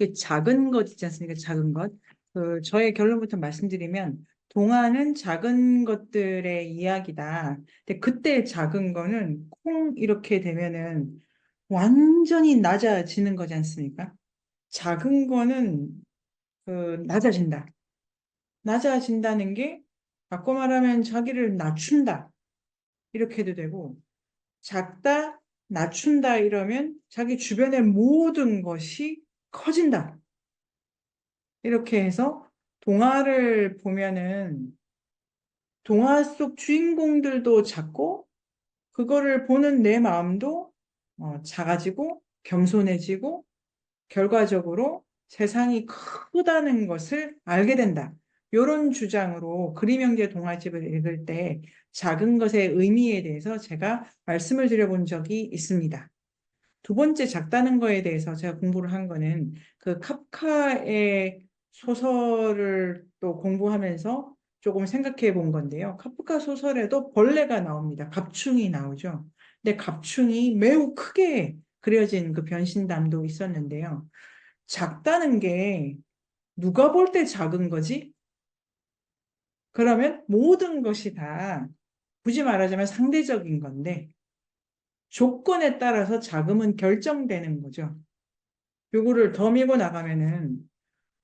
그 작은 것 있지 않습니까? 작은 것. 저의 결론부터 말씀드리면, 동화는 작은 것들의 이야기다. 근데 그때 작은 거는 콩 이렇게 되면은 완전히 낮아지는 거지 않습니까? 작은 거는 낮아진다. 낮아진다는 게 바꿔 말하면 자기를 낮춘다. 이렇게 해도 되고, 작다, 낮춘다 이러면 자기 주변의 모든 것이 커진다. 이렇게 해서 동화를 보면은 동화 속 주인공들도 작고 그거를 보는 내 마음도 작아지고 겸손해지고 결과적으로 세상이 크다는 것을 알게 된다. 이런 주장으로 그림 형제 동화집을 읽을 때 작은 것의 의미에 대해서 제가 말씀을 드려본 적이 있습니다. 두 번째 작다는 거에 대해서 제가 공부를 한 거는 그 카프카의 소설을 또 공부하면서 조금 생각해 본 건데요. 카프카 소설에도 벌레가 나옵니다. 갑충이 나오죠. 근데 갑충이 매우 크게 그려진 그 변신담도 있었는데요. 작다는 게 누가 볼 때 작은 거지? 그러면 모든 것이 다 굳이 말하자면 상대적인 건데 조건에 따라서 작음은 결정되는 거죠. 요거를 더 밀고 나가면은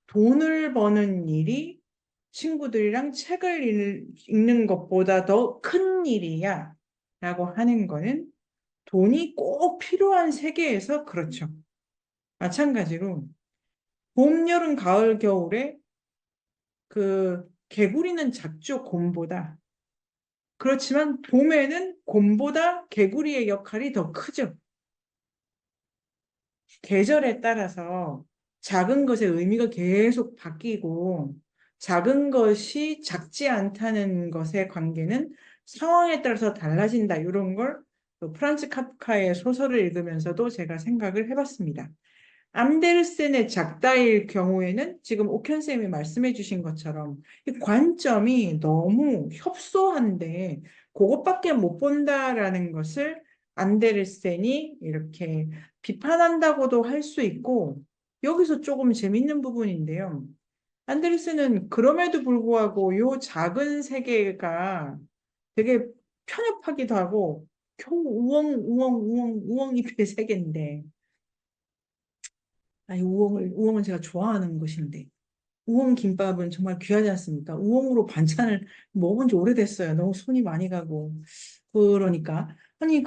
돈을 버는 일이 친구들이랑 책을 읽는 것보다 더 큰 일이야 라고 하는 거는 돈이 꼭 필요한 세계에서 그렇죠. 마찬가지로 봄, 여름, 가을, 겨울에 그 개구리는 작죠, 곰보다. 그렇지만 봄에는 곰보다 개구리의 역할이 더 크죠. 계절에 따라서 작은 것의 의미가 계속 바뀌고 작은 것이 작지 않다는 것의 관계는 상황에 따라서 달라진다. 이런 걸 프란츠 카프카의 소설을 읽으면서도 제가 생각을 해봤습니다. 암데르센의 작다일 경우에는 지금 옥현쌤이 말씀해 주신 것처럼 이 관점이 너무 협소한데 그것밖에 못 본다라는 것을 안데르센이 이렇게 비판한다고도 할 수 있고 여기서 조금 재밌는 부분인데요. 안데르센은 그럼에도 불구하고 요 작은 세계가 되게 편협하기도 하고 겨우 우엉우엉우엉우엉잎의 세계인데 아니, 우엉은 제가 좋아하는 것인데. 우엉 김밥은 정말 귀하지 않습니까? 우엉으로 반찬을 먹은 지 오래됐어요. 너무 손이 많이 가고. 그러니까. 아니,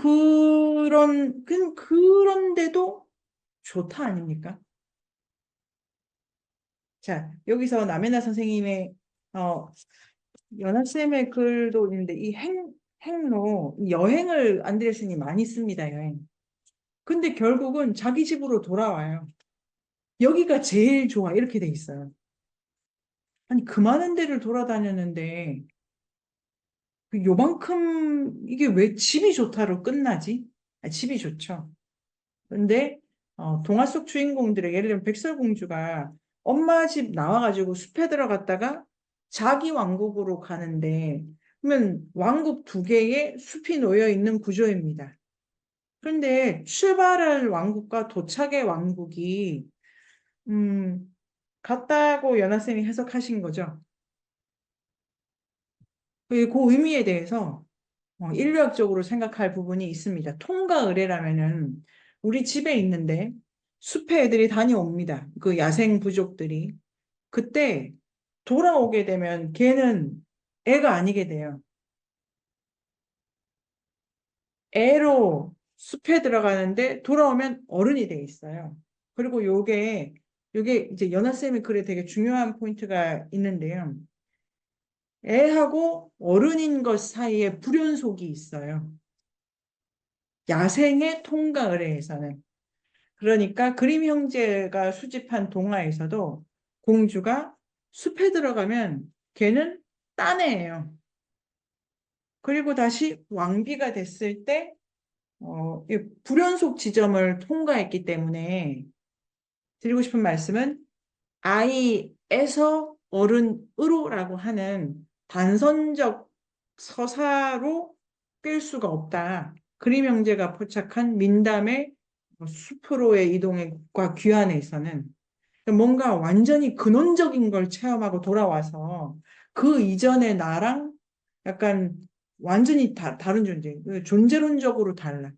그런데도 좋다 아닙니까? 자, 여기서 남해나 선생님의, 어, 연합쌤의 글도 있는데, 행로, 여행을 안드레슨이 많이 씁니다, 여행. 근데 결국은 자기 집으로 돌아와요. 여기가 제일 좋아. 이렇게 돼 있어요. 아니, 그 많은 데를 돌아다녔는데, 요만큼, 이게 왜 집이 좋다로 끝나지? 아, 집이 좋죠. 근데, 동화 속 주인공들의, 예를 들면 백설공주가 엄마 집 나와가지고 숲에 들어갔다가 자기 왕국으로 가는데, 그러면 왕국 두 개에 숲이 놓여 있는 구조입니다. 그런데 출발할 왕국과 도착의 왕국이, 같다고 연하쌤이 해석하신 거죠. 그 의미에 대해서 인류학적으로 생각할 부분이 있습니다. 통과 의례라면은 우리 집에 있는데 숲에 애들이 다녀옵니다. 그 야생 부족들이. 그때 돌아오게 되면 걔는 애가 아니게 돼요. 애로 숲에 들어가는데 돌아오면 어른이 돼 있어요. 그리고 요게 이제 연하쌤의 글에 되게 중요한 포인트가 있는데요. 애하고 어른인 것 사이에 불연속이 있어요. 야생의 통과 의례에서는. 그러니까 그림 형제가 수집한 동화에서도 공주가 숲에 들어가면 걔는 딴 애예요. 그리고 다시 왕비가 됐을 때 이 불연속 지점을 통과했기 때문에 드리고 싶은 말씀은 아이에서 어른으로라고 하는 단선적 서사로 끌 수가 없다. 그림 형제가 포착한 민담의 숲으로의 이동과 귀환에서는 뭔가 완전히 근원적인 걸 체험하고 돌아와서 그 이전의 나랑 약간 완전히 다른 존재, 그 존재론적으로 달라.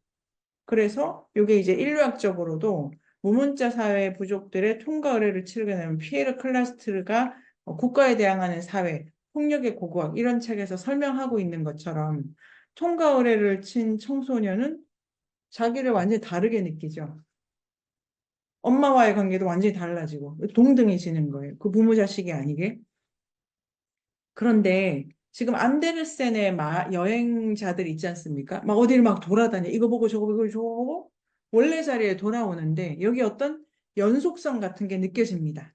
그래서 이게 이제 인류학적으로도 무문자 사회 부족들의 통과 의례를 치르게 되면 피에르 클라스트르가 국가에 대항하는 사회, 폭력의 고고학 이런 책에서 설명하고 있는 것처럼 통과 의례를 친 청소년은 자기를 완전히 다르게 느끼죠. 엄마와의 관계도 완전히 달라지고 동등해지는 거예요. 그 부모 자식이 아니게. 그런데 지금 안데르센의 여행자들 있지 않습니까? 막 어디를 막 돌아다녀. 이거 보고 저거 보고 저거 보고 원래 자리에 돌아오는데 여기 어떤 연속성 같은 게 느껴집니다.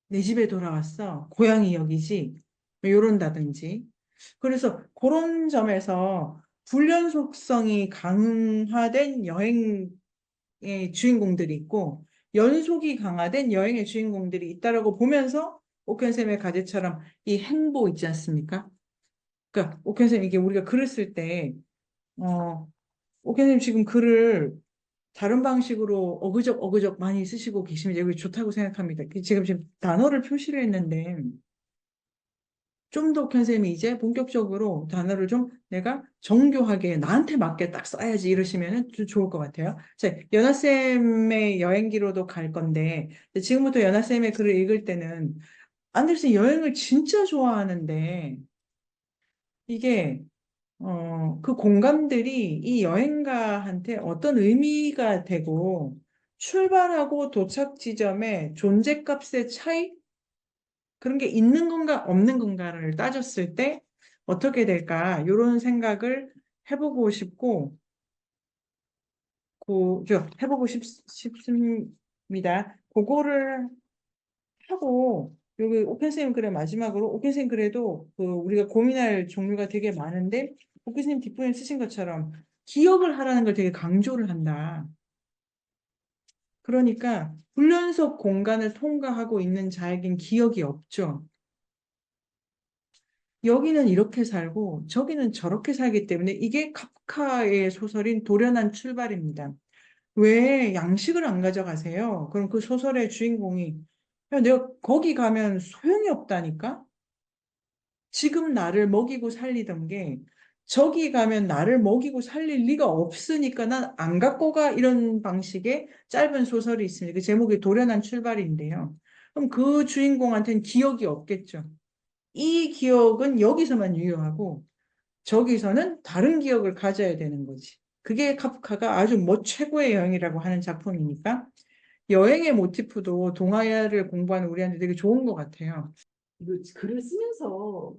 내 집에 돌아왔어. 고향이 여기지. 뭐 이런다든지. 그래서 그런 점에서 불연속성이 강화된 여행의 주인공들이 있고 연속이 강화된 여행의 주인공들이 있다라고 보면서 오켄쌤의 가제처럼 이 행보 있지 않습니까? 그러니까 오켄쌤 이게 우리가 글을 쓸 때 오켄쌤 지금 글을 다른 방식으로 어그적 많이 쓰시고 계시면 여기 좋다고 생각합니다. 지금 단어를 표시를 했는데 좀 더 오켄쌤이 이제 본격적으로 단어를 좀 내가 정교하게 나한테 맞게 딱 써야지 이러시면 좀 좋을 것 같아요. 자, 연하쌤의 여행기로도 갈 건데 지금부터 연하쌤의 글을 읽을 때는 안데르센 여행을 진짜 좋아하는데 이게 그 공감들이 이 여행가한테 어떤 의미가 되고 출발하고 도착 지점의 존재값의 차이? 그런 게 있는 건가 없는 건가를 따졌을 때 어떻게 될까? 이런 생각을 해보고 싶고, 해보고 싶습니다. 그거를 하고, 여기 오펜스님 글의 마지막으로, 오펜스님 글에도 그 우리가 고민할 종류가 되게 많은데, 오펜스님 뒷부분에 쓰신 것처럼 기억을 하라는 걸 되게 강조를 한다. 그러니까 불연속 공간을 통과하고 있는 자에겐 기억이 없죠. 여기는 이렇게 살고 저기는 저렇게 살기 때문에 이게 카프카의 소설인 돌연한 출발입니다. 왜 양식을 안 가져가세요? 그럼 그 소설의 주인공이 야, 내가 거기 가면 소용이 없다니까? 지금 나를 먹이고 살리던 게 저기 가면 나를 먹이고 살릴 리가 없으니까 난 안 갖고 가 이런 방식의 짧은 소설이 있습니다. 그 제목이 돌연한 출발인데요. 그럼 그 주인공한테는 기억이 없겠죠. 이 기억은 여기서만 유효하고 저기서는 다른 기억을 가져야 되는 거지. 그게 카프카가 아주 뭐 최고의 여행이라고 하는 작품이니까 여행의 모티프도 동화를 공부하는 우리한테 되게 좋은 것 같아요. 이거 글을 쓰면서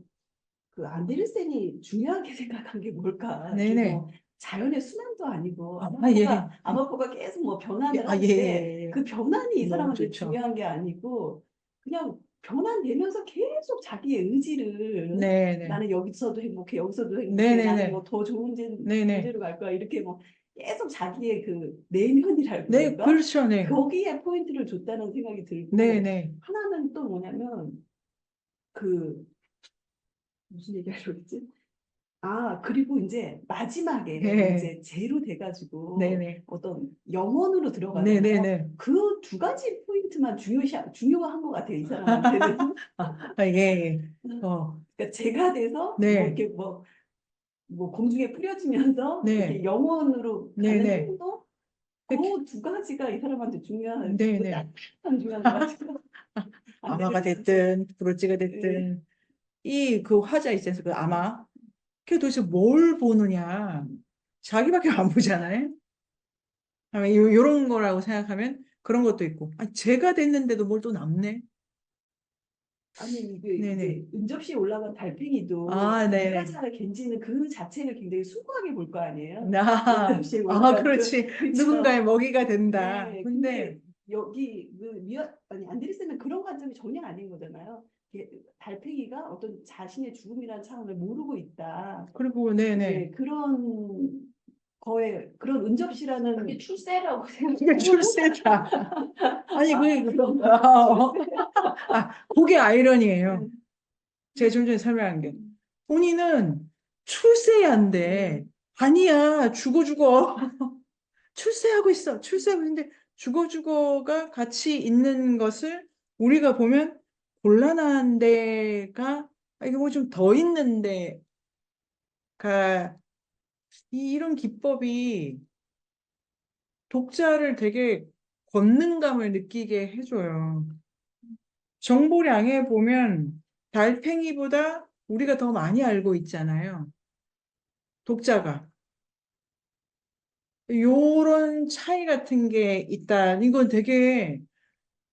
그 안데르센이 중요하게 생각한 게 뭘까? 이게 네네. 뭐 자연의 순환도 아니고 예. 아마포가 계속 뭐 변환을 예, 예, 하는데 예. 그 변환이 이 너무 사람한테 좋죠. 중요한 게 아니고 그냥 변환되면서 계속 자기의 의지를 네네. 나는 여기서도 행복해 여기서도 행복해 나는 네네네. 뭐 더 좋은 네네. 존재로 갈 거야 이렇게 뭐 계속 자기의 그 내면이랄 네, 그런가 그렇죠. 네. 거기에 포인트를 줬다는 생각이 들고 네네. 하나는 또 뭐냐면 그 무슨 얘기하려고 했지? 아, 그리고 이제 마지막에 네. 이제 제로 돼가지고 네네. 어떤 영혼으로 들어가잖아요. 네네네. 그 두 가지 포인트만 중요한 것 같아요, 이 사람한테는. 예. 그러니까 제가 돼서 뭐 네. 이렇게 뭐 공중에 뿌려지면서 네. 이렇게 영혼으로 가는 네네. 행동 그 두 가지가 이 사람한테 중요한, 그 네네. 딱딱한 중요한 것 같아요. 안 아마가 되겠어요. 됐든, 브로치가 네. 됐든, 이 그 화자 있잖아요. 그 아마. 그게 도대체 뭘 보느냐. 자기밖에 안 보잖아요. 요런 거라고 생각하면 그런 것도 있고. 아, 제가 됐는데도 뭘 또 남네. 아니 이게 네네. 이제 은접시에 올라간 달팽이도 아, 네네. 미카사가 겐지는 그 자체를 굉장히 수고하게 볼 거 아니에요. 나, 은접시에 아, 올라간 그렇지. 그쵸. 누군가의 먹이가 된다. 네, 근데, 근데 여기 아니 안데르센은 그런 관점이 전혀 아닌 거잖아요. 달팽이가 어떤 자신의 죽음이라는 차원을 모르고 있다. 그리고, 네네. 네, 그런 거에 그런 은접시라는 그게 출세라고 이게 생각해요. 출세다. 아니, 아 그런가? 그게 아이러니예요. 음, 제가 좀 전에 설명한 게. 본인은 출세해야 한대. 음, 아니야, 죽어. 출세하고 있어. 출세하고 있는데 주거가 같이 있는 것을 우리가 보면 곤란한 데가 이게 뭐 좀 더 있는 데가 이런 기법이 독자를 되게 권능감을 느끼게 해줘요. 정보량에 보면 달팽이보다 우리가 더 많이 알고 있잖아요. 독자가. 요런 차이 같은 게 있다. 이건 되게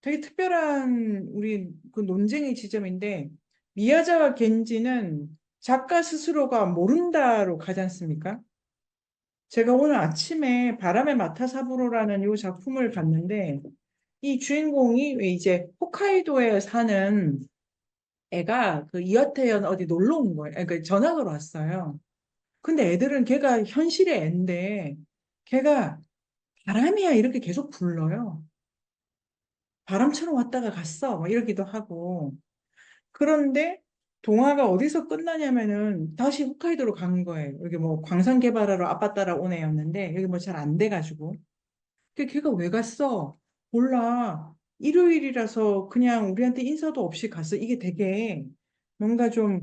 특별한 우리 그 논쟁의 지점인데, 미야자와 겐지는 작가 스스로가 모른다로 가지 않습니까? 제가 오늘 아침에 바람의 마타사부로라는 이 작품을 봤는데, 이 주인공이 왜 이제 홋카이도에 사는 애가 그 이화태현 어디 놀러 온 거예요. 그 전학을 왔어요. 근데 애들은 걔가 현실의 애인데, 걔가 바람이야 이렇게 계속 불러요. 바람처럼 왔다가 갔어. 뭐 이러기도 하고. 그런데 동화가 어디서 끝나냐면은 다시 홋카이도로 간 거예요. 여기 뭐 광산 개발하러 아빠 따라 온 애였는데 여기 뭐 잘 안 돼가지고. 근데 걔가 왜 갔어? 몰라. 일요일이라서 그냥 우리한테 인사도 없이 갔어. 이게 되게 뭔가 좀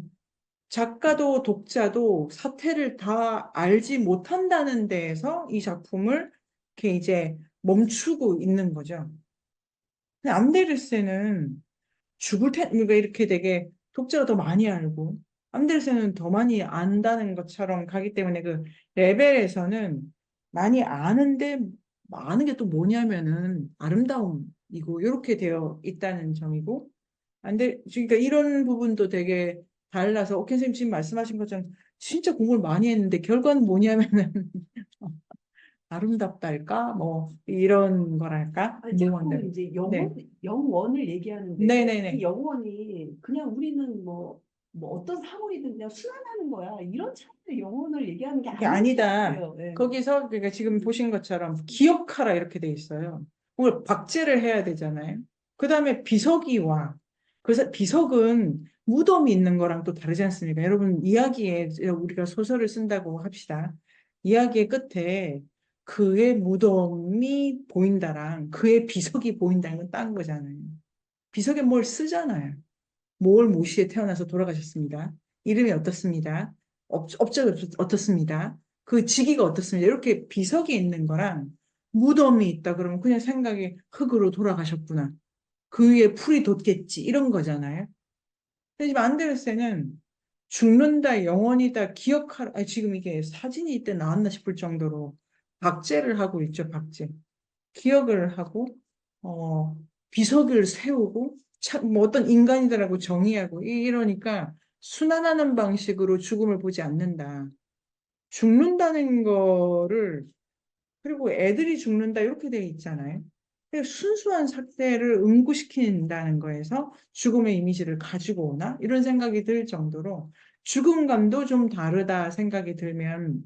작가도 독자도 사태를 다 알지 못한다는 데에서 이 작품을 이렇게 이제 멈추고 있는 거죠. 근데 안데르센은 그러니까 이렇게 되게 독자가 더 많이 알고 안데르센은 더 많이 안다는 것처럼 가기 때문에 그 레벨에서는 많이 아는데 아는 게 또 뭐냐면은 아름다움이고 이렇게 되어 있다는 점이고 그러니까 이런 부분도 되게 달라서 오켄 선생님 지금 말씀하신 것처럼 진짜 공부를 많이 했는데 결과는 뭐냐면은 아름답달까 뭐 이런 거랄까 아니, 몽환대로 자꾸 이제 네 영원을 얘기하는데 이 네네네 영원이 그냥 우리는 뭐 어떤 사물이든 그냥 순환하는 거야. 이런 차원의 영원을 얘기하는 게 그게 아닌 것 아니다. 같아요. 예. 거기서 그러니까 지금 음. 보신 것처럼 기억하라 이렇게 돼 있어요. 오늘 박제를 해야 되잖아요. 그 다음에 비석이 와. 그래서 비석은 무덤이 있는 거랑 또 다르지 않습니까? 여러분 이야기에 우리가 소설을 쓴다고 합시다. 이야기의 끝에 그의 무덤이 보인다랑 그의 비석이 보인다는 건 딴 거잖아요. 비석에 뭘 쓰잖아요. 뭘 모시에 태어나서 돌아가셨습니다. 이름이 어떻습니다. 업적이 어떻습니다. 그 직위가 어떻습니다. 이렇게 비석이 있는 거랑 무덤이 있다 그러면 그냥 생각이 흙으로 돌아가셨구나. 그 위에 풀이 돋겠지. 이런 거잖아요. 근데 지금 안데르센은 죽는다, 영원이다, 기억하라. 아니, 지금 이게 사진이 이때 나왔나 싶을 정도로 박제를 하고 있죠, 박제. 기억을 하고 어, 비석을 세우고 뭐 어떤 인간이더라고 정의하고 이러니까 순환하는 방식으로 죽음을 보지 않는다. 죽는다는 거를 그리고 애들이 죽는다 이렇게 돼 있잖아요. 순수한 삭대를 응고시킨다는 거에서 죽음의 이미지를 가지고 오나 이런 생각이 들 정도로 죽음감도 좀 다르다 생각이 들면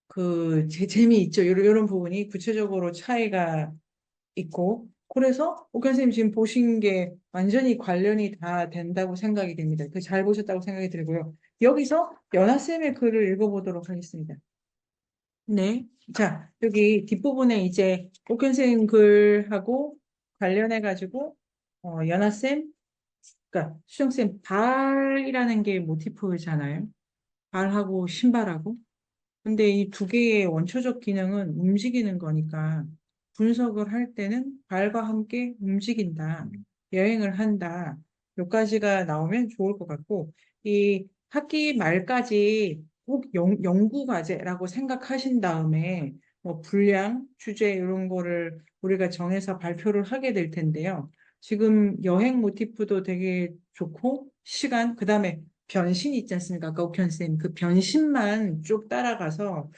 그 재미있죠. 이런 부분이 구체적으로 차이가 있고 그래서 옥현 선생님 지금 보신 게 완전히 관련이 다 된다고 생각이 됩니다. 그 잘 보셨다고 생각이 들고요. 여기서 연하쌤의 글을 읽어보도록 하겠습니다. 네. 자, 여기 뒷부분에 이제 옥현 선생님 글하고 관련해가지고 연하쌤, 그러니까 수정쌤 발이라는 게 모티프잖아요. 발하고 신발하고. 근데 이 두 개의 원초적 기능은 움직이는 거니까 분석을 할 때는 발과 함께 움직인다. 여행을 한다. 요까지가 나오면 좋을 것 같고, 이 학기 말까지 꼭 연구 과제라고 생각하신 다음에 뭐 분량, 주제 이런 거를 우리가 정해서 발표를 하게 될 텐데요. 지금 여행 모티프도 되게 좋고, 시간, 그 다음에 변신 있지 않습니까? 아까 옥현 쌤, 그 변신만 쭉 따라가서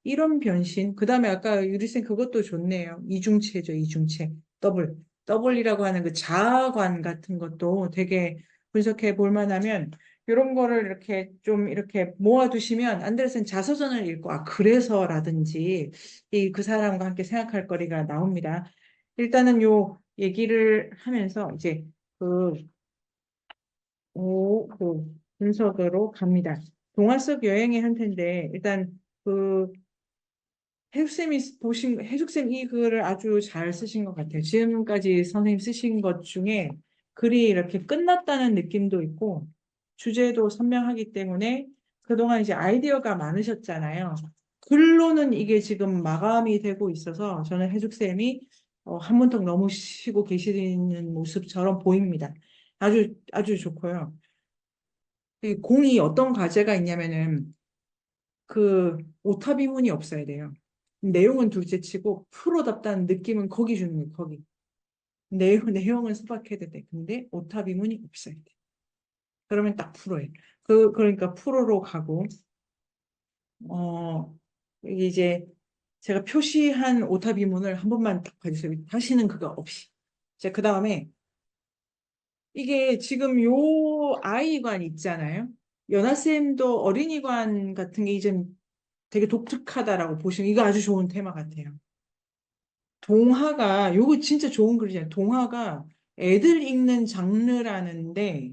이런 변신, 그 다음에 아까 유리 쌤 그것도 좋네요. 이중체죠, 이중체. 더블이라고 하는 그 자아관 같은 것도 되게 분석해 볼 만하면 이런 거를 이렇게 좀 이렇게 모아두시면 안데르센 자서전을 읽고 아 그래서라든지 이 그 사람과 함께 생각할 거리가 나옵니다. 일단은 요 얘기를 하면서 이제 그 그 분석으로 갑니다. 동화 속 여행의 형태인데 일단 그 해숙쌤 이 글을 아주 잘 쓰신 것 같아요. 지금까지 선생님 쓰신 것 중에 글이 이렇게 끝났다는 느낌도 있고, 주제도 선명하기 때문에 그동안 이제 아이디어가 많으셨잖아요. 글로는 이게 지금 마감이 되고 있어서 저는 해숙쌤이 한 문턱 넘으시고 계시는 모습처럼 보입니다. 아주 좋고요. 이 공이 어떤 과제가 있냐면은 그 오타비문이 없어야 돼요. 내용은 둘째치고 프로답다는 느낌은 거기 주는 거예요. 거기. 내용은 소박해도 돼. 근데 오타비문이 없어야 돼. 그러면 딱 프로예요. 그러니까 프로로 가고 이게 이제 제가 표시한 오타비문을 한 번만 딱 봐주세요. 다시는 그거 없이. 자, 그 다음에 이게 지금 요 아이관 있잖아요. 연하쌤도 어린이관 같은 게 이제 되게 독특하다라고 보시면 이거 아주 좋은 테마 같아요. 동화가 요거 진짜 좋은 글이잖아요. 동화가 애들 읽는 장르라는데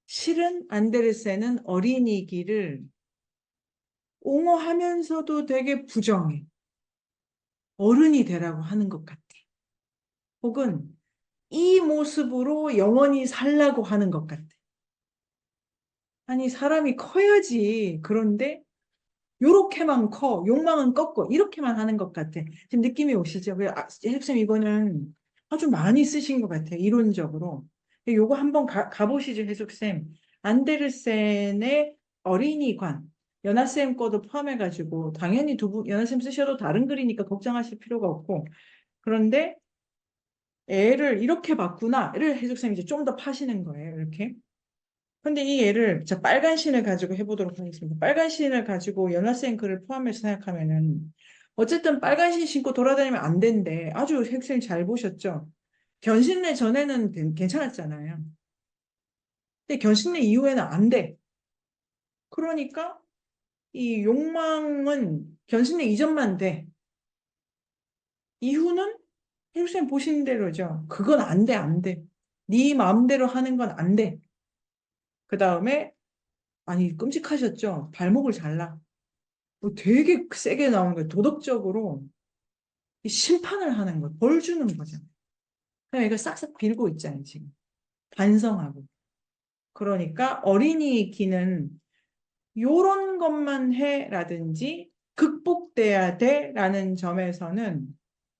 실은 안데르센은 어린이기를 옹호하면서도 되게 부정해. 어른이 되라고 하는 것 같아. 혹은 이 모습으로 영원히 살라고 하는 것 같아. 아니 사람이 커야지. 그런데 요렇게만 커. 욕망은 꺾고 이렇게만 하는 것 같아. 지금 느낌이 오시죠? 헬쌤 이거는 아주 많이 쓰신 것 같아요. 이론적으로. 요거 한번 가보시죠, 해숙쌤. 안데르센의 어린이관. 연하쌤 거도 포함해가지고 당연히 연하쌤 쓰셔도 다른 글이니까 걱정하실 필요가 없고 그런데 애를 이렇게 봤구나를 해숙쌤이 이제 좀 더 파시는 거예요. 이렇게. 근데 이 예를 자 빨간 신을 가지고 해보도록 하겠습니다. 빨간 신을 가지고 연하생 글을 포함해서 생각하면은 어쨌든 빨간 신 신고 돌아다니면 안 된대. 아주 핵심 잘 보셨죠? 견신내 전에는 괜찮았잖아요. 근데 견신내 이후에는 안 돼. 그러니까 이 욕망은 견신내 이전만 돼. 이후는 핵심 보신 대로죠. 그건 안 돼, 안 돼. 네 마음대로 하는 건 안 돼. 그 다음에 아니 끔찍하셨죠? 발목을 잘라. 되게 세게 나오는 거예요. 도덕적으로 이 심판을 하는 거예요. 벌 주는 거잖아요. 그냥 이거 싹싹 빌고 있잖아요, 지금. 반성하고. 그러니까 어린이 기는 요런 것만 해라든지 극복돼야 돼라는 점에서는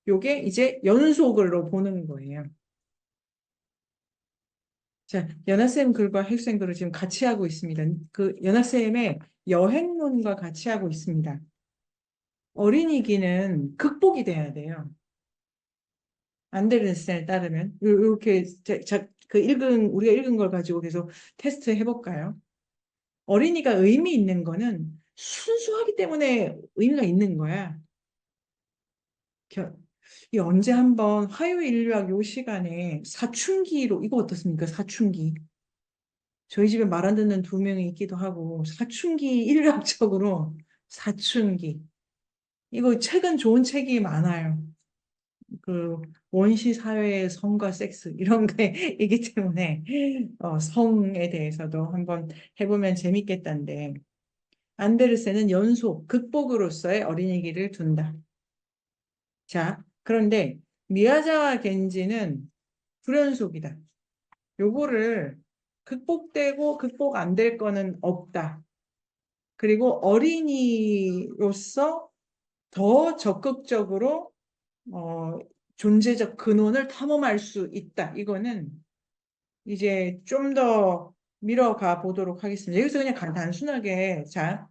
요게 이제 연속으로 보는 거예요. 자, 연하쌤 글과 헬쌤 글을 지금 같이 하고 있습니다. 그 연하쌤의 여행론과 같이 하고 있습니다. 어린이기는 극복이 돼야 돼요. 안데르센에 따르면 이렇게 우리가 읽은 걸 가지고 계속 테스트 해볼까요? 어린이가 의미 있는 거는 순수하기 때문에 의미가 있는 거야. 겨- 이 언제 한번 화요일유학 요 시간에 사춘기로 이거 어떻습니까? 사춘기. 저희 집에 말 안 듣는 두 명이 있기도 하고 사춘기 인류학적으로 사춘기. 이거 책은 좋은 책이 많아요. 그 원시 사회의 성과 섹스 이런 게이기 때문에 성에 대해서도 한번 해보면 재밌겠다는데 안데르센은 연속 극복으로서의 어린이기를 둔다. 자, 그런데 미야자와 겐지는 불연속이다. 요거를 극복되고 극복 안 될 거는 없다. 그리고 어린이로서 더 적극적으로 존재적 근원을 탐험할 수 있다. 이거는 이제 좀 더 밀어가 보도록 하겠습니다. 여기서 그냥 단순하게 자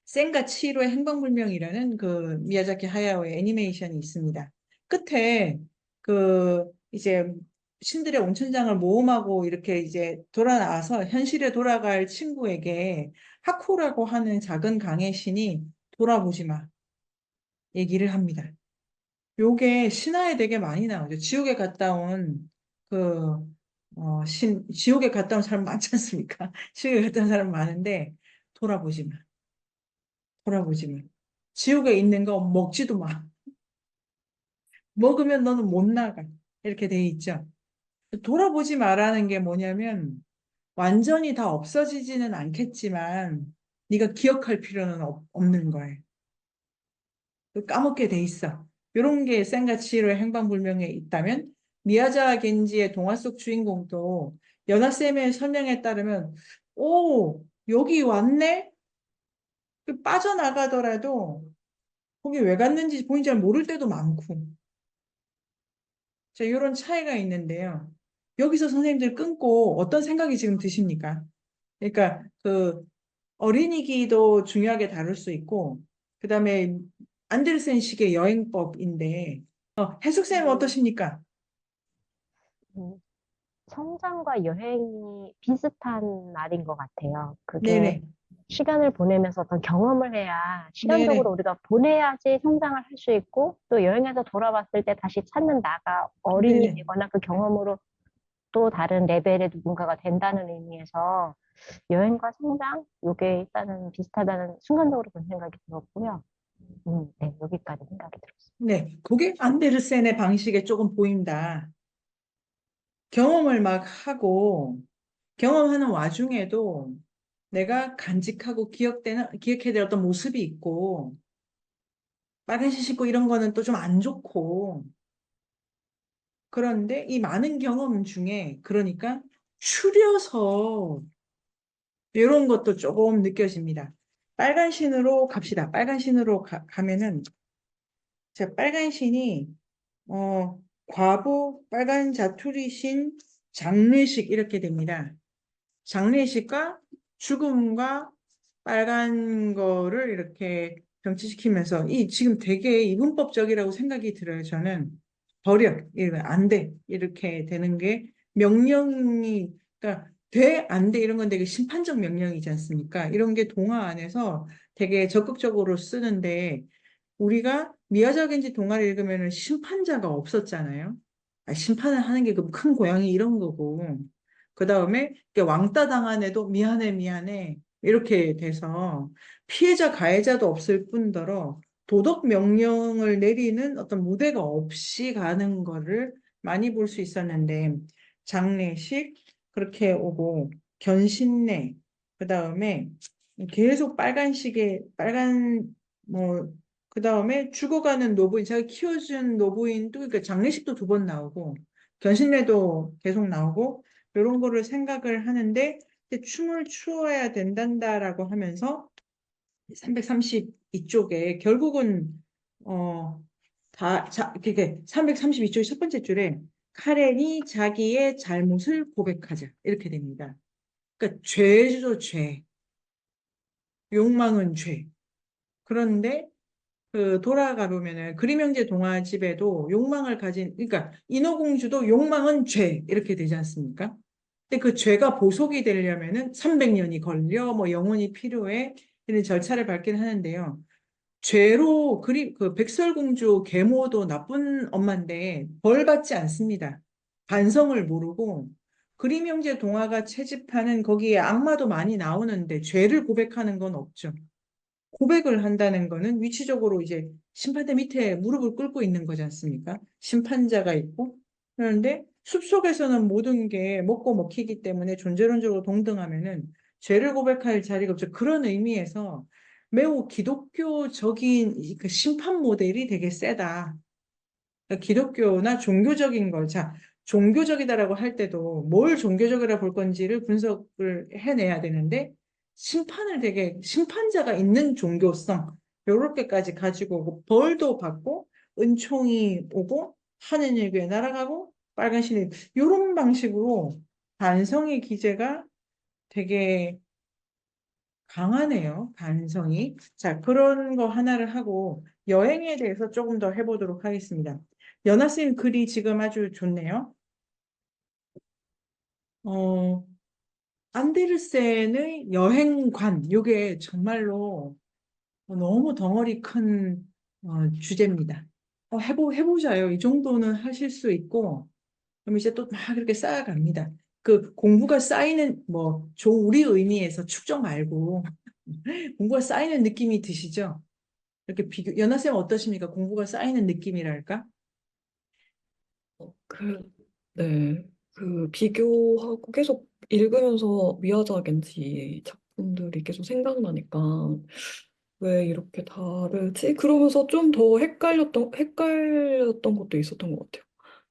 센과 치히로의 행방불명이라는 그 미야자키 하야오의 애니메이션이 있습니다. 끝에 그 이제 신들의 온천장을 모험하고 이렇게 이제 돌아나와서 현실에 돌아갈 친구에게 하코라고 하는 작은 강의 신이 돌아보지 마 얘기를 합니다. 요게 신화에 되게 많이 나오죠. 지옥에 갔다 온 그, 지옥에 갔다 온 사람 많지 않습니까? 지옥에 갔다 온 사람 많은데, 돌아보지 마. 돌아보지 마. 지옥에 있는 거 먹지도 마. 먹으면 너는 못 나가. 이렇게 돼 있죠. 돌아보지 마라는 게 뭐냐면, 완전히 다 없어지지는 않겠지만, 네가 기억할 필요는 없는 거예요. 까먹게 돼 있어. 이런 게 센과 치히로의 행방불명에 있다면 미야자 겐지의 동화 속 주인공도 연하쌤의 설명에 따르면 오, 여기 왔네? 빠져나가더라도 거기 왜 갔는지 본인이 잘 모를 때도 많고. 자, 이런 차이가 있는데요. 여기서 선생님들 끊고 어떤 생각이 지금 드십니까? 그러니까 그 어린이기도 중요하게 다룰 수 있고, 그 다음에 안데르센식의 여행법인데, 해숙쌤은 음, 어떠십니까? 음, 성장과 여행이 비슷한 말인 것 같아요. 그게 네네, 시간을 보내면서 어떤 경험을 해야, 네네, 시간적으로 우리가 보내야지 성장을 할 수 있고, 또 여행에서 돌아왔을 때 다시 찾는 나가 어린이 네네. 되거나 그 경험으로 또 다른 레벨의 누군가가 된다는 의미에서 여행과 성장, 이게 일단은 비슷하다는 순간적으로 그런 생각이 들었고요. 네, 여기까지 생각이 들었어요. 네, 그게 안데르센의 방식에 조금 보인다. 경험을 막 하고, 경험하는 와중에도 내가 간직하고 기억해야 될 어떤 모습이 있고, 빨간 시 신고 이런 거는 또 좀 안 좋고, 그런데 이 많은 경험 중에, 그러니까 추려서 이런 것도 조금 느껴집니다. 빨간 신으로 갑시다. 빨간 신으로 가면은, 자, 빨간 신이, 과부, 빨간 자투리 신, 장례식 이렇게 됩니다. 장례식과 죽음과 빨간 거를 이렇게 병치시키면서 이 지금 되게 이분법적이라고 생각이 들어요. 저는 버려, 이거 안 돼, 이렇게 되는 게 명령이 그러니까 돼, 안 돼 이런 건 되게 심판적 명령이지 않습니까? 이런 게 동화 안에서 되게 적극적으로 쓰는데 우리가 미야자겐지 동화를 읽으면 심판자가 없었잖아요. 심판을 하는 게 그 큰 고양이 이런 거고. 그 다음에 왕따 당한 애도 미안해, 미안해. 이렇게 돼서 피해자, 가해자도 없을 뿐더러 도덕 명령을 내리는 어떤 무대가 없이 가는 거를 많이 볼 수 있었는데 장례식 그렇게 오고 견신내 그 다음에 계속 빨간식에 빨간 뭐 그 다음에 죽어가는 노부인, 제가 키워준 노부인도, 그러니까 장례식도 두 번 나오고, 견신례도 계속 나오고, 이런 거를 생각을 하는데, 근데 춤을 추어야 된단다라고 하면서, 332쪽에, 결국은, 그게 332쪽의 첫 번째 줄에, 카렌이 자기의 잘못을 고백하자. 이렇게 됩니다. 그러니까 죄죠, 죄. 욕망은 죄. 그런데, 돌아가 보면은 그림 형제 동화집에도 욕망을 가진 그러니까 인어공주도 욕망은 죄 이렇게 되지 않습니까? 근데 그 죄가 보속이 되려면은 300년이 걸려 뭐 영혼이 필요해 이런 절차를 밟긴 하는데요. 죄로 그 백설공주 계모도 나쁜 엄마인데 벌 받지 않습니다. 반성을 모르고 그림 형제 동화가 채집하는 거기에 악마도 많이 나오는데 죄를 고백하는 건 없죠. 고백을 한다는 거는 위치적으로 이제 심판대 밑에 무릎을 꿇고 있는 거지 않습니까? 심판자가 있고. 그런데 숲속에서는 모든 게 먹고 먹히기 때문에 존재론적으로 동등하면은 죄를 고백할 자리가 없죠. 그런 의미에서 매우 기독교적인 그 심판 모델이 되게 세다. 그러니까 기독교나 종교적인 걸, 자, 종교적이다라고 할 때도 뭘 종교적이라 볼 건지를 분석을 해내야 되는데, 심판을 되게, 심판자가 있는 종교성, 요렇게까지 가지고 오고, 벌도 받고, 은총이 오고, 하는 일교에 날아가고, 빨간 신이, 요런 방식으로 반성의 기제가 되게 강하네요, 반성이. 자, 그런 거 하나를 하고 여행에 대해서 조금 더 해보도록 하겠습니다. 연하쌤 글이 지금 아주 좋네요. 어, 안데르센의 여행관, 요게 정말로 너무 덩어리 큰 주제입니다. 해보자요. 이 정도는 하실 수 있고, 그럼 이제 또 막 이렇게 쌓아갑니다. 그 공부가 쌓이는, 우리 의미에서 축적 말고, 공부가 쌓이는 느낌이 드시죠? 이렇게 연하쌤 어떠십니까? 공부가 쌓이는 느낌이랄까? 그, 네. 그 비교하고 계속 읽으면서 미야자겐지 작품들이 계속 생각나니까 왜 이렇게 다르지? 그러면서 좀 더 헷갈렸던 것도 있었던 것 같아요.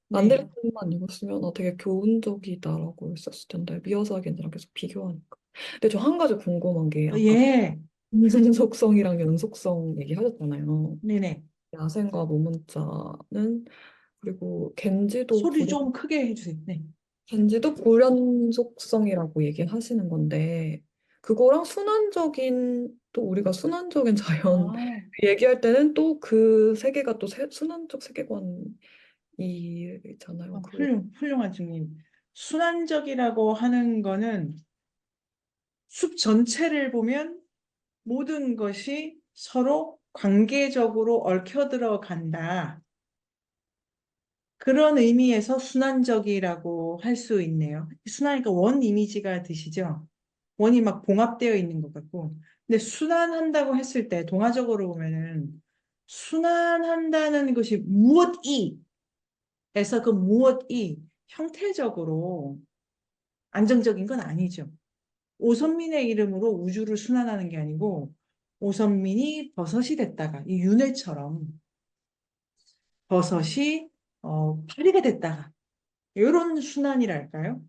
네. 안데르센만 읽었으면 되게 교훈적이다라고 했었을 텐데 미야자기랑 계속 비교하니까. 근데 저 한 가지 궁금한 게 아까 예. 연속성이랑 연속성 얘기하셨잖아요. 네네. 야생과 모문자는 그리고 겐지도 소리 좀 크게 해주세요. 네. 겐지도 불연속성이라고 얘기하시는 건데 그거랑 순환적인 또 우리가 순환적인 자연 아, 얘기할 때는 또 그 세계가 또 순환적 세계관이잖아요. 그거 훌륭한 증님. 순환적이라고 하는 거는 숲 전체를 보면 모든 것이 서로 관계적으로 얽혀 들어간다. 그런 의미에서 순환적이라고 할 수 있네요. 순환이니까 원 이미지가 드시죠? 원이 막 봉합되어 있는 것 같고. 근데 순환한다고 했을 때 동화적으로 보면은 순환한다는 것이 무엇이 에서 그 무엇이 형태적으로 안정적인 건 아니죠. 오선민의 이름으로 우주를 순환하는 게 아니고 오선민이 버섯이 됐다가 이 윤회처럼 버섯이 파리가 됐다가 이런 순환이랄까요?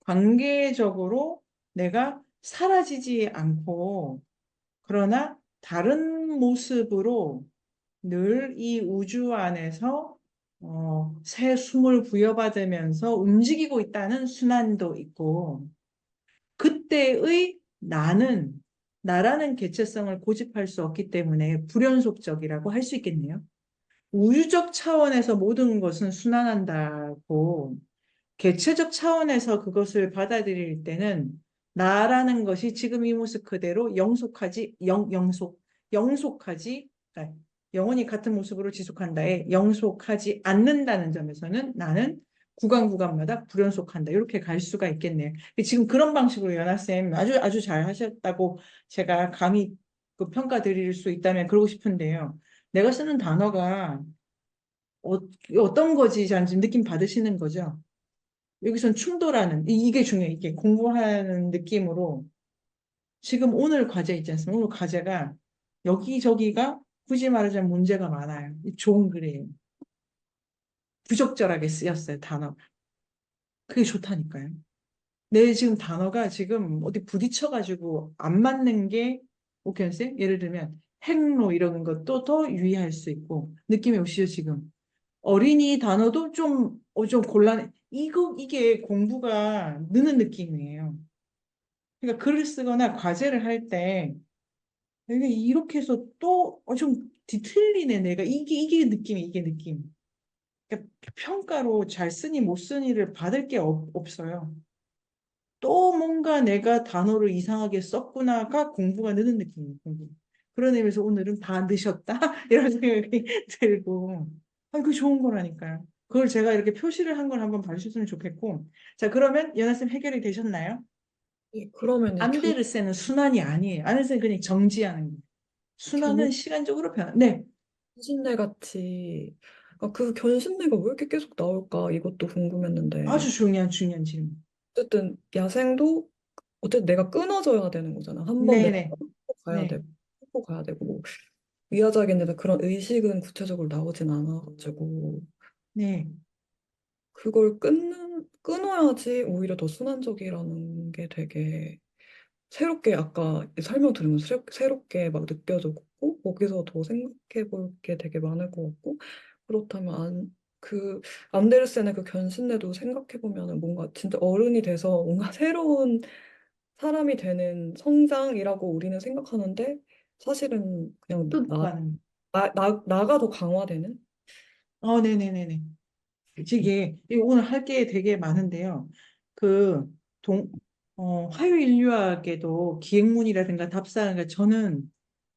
관계적으로 내가 사라지지 않고 그러나 다른 모습으로 늘 이 우주 안에서 새 숨을 부여받으면서 움직이고 있다는 순환도 있고 그때의 나라는 개체성을 고집할 수 없기 때문에 불연속적이라고 할 수 있겠네요. 우주적 차원에서 모든 것은 순환한다고 개체적 차원에서 그것을 받아들일 때는 나라는 것이 지금 이 모습 그대로 영속하지, 그러니까 영원히 같은 모습으로 지속한다에 영속하지 않는다는 점에서는 나는 구간마다 불연속한다. 이렇게 갈 수가 있겠네요. 지금 그런 방식으로 연하쌤 아주 잘 하셨다고 제가 감히 그 평가 드릴 수 있다면 그러고 싶은데요. 내가 쓰는 단어가 어, 어떤 거지? 잘 지금 느낌 받으시는 거죠? 여기선 충돌하는, 이게 중요해. 이게 공부하는 느낌으로 지금 오늘 과제 있지 않습니까? 오늘 과제가 여기저기가 굳이 말하자면 문제가 많아요. 좋은 글이에요. 부적절하게 쓰였어요, 단어가. 그게 좋다니까요. 내 지금 단어가 지금 어디 부딪혀가지고 안 맞는 게, 오케이, 쌤? 예를 들면 행로 이런 것도 더 유의할 수 있고, 느낌이 오시죠, 지금? 어린이 단어도 좀 곤란해. 이게 공부가 느는 느낌이에요. 그러니까 글을 쓰거나 과제를 할 때, 내가 이렇게 해서 또 좀 뒤틀리네, 내가. 이게 느낌이, 이게 느낌. 그러니까 평가로 잘 쓰니 못 쓰니를 받을 게 없어요. 또 뭔가 내가 단어를 이상하게 썼구나가 공부가 느는 느낌이에요, 공부. 그런 의미에서 오늘은 다 늦었다? 이런 생각이 들고. 그 좋은 거라니까요. 그걸 제가 이렇게 표시를 한 걸 한번 봐주셨으면 좋겠고. 자, 그러면 연하쌤 해결이 되셨나요? 그러면 이 안데르센은 순환이 아니에요. 안데르센은 그냥 정지하는 거예요. 순환은 시간적으로 네, 견신내 같이 그 견신내가 왜 이렇게 계속 나올까 이것도 궁금했는데 아주 중요한 질문. 어쨌든 야생도 어쨌든 내가 끊어져야 되는 거잖아. 한 번 내가 네네, 끊고 가야 네, 되고 끊고 가야 되고 미야자기인데도 그런 의식은 구체적으로 나오진 않아가지고 네, 그걸 끊어야지 오히려 더 순환적이라는 게 되게 새롭게 아까 설명 들으면서 새롭게 막 느껴졌고 거기서 더 생각해 볼 게 되게 많을 것 같고 그렇다면 그 안데르센의 그 견신내도 생각해 보면은 뭔가 진짜 어른이 돼서 뭔가 새로운 사람이 되는 성장이라고 우리는 생각하는데 사실은 그냥 끝과는. 나가 더 강화되는 네네네네. 이게 오늘 할 게 되게 많은데요. 그, 동, 화요인류학에도 기행문이라든가 답사가 저는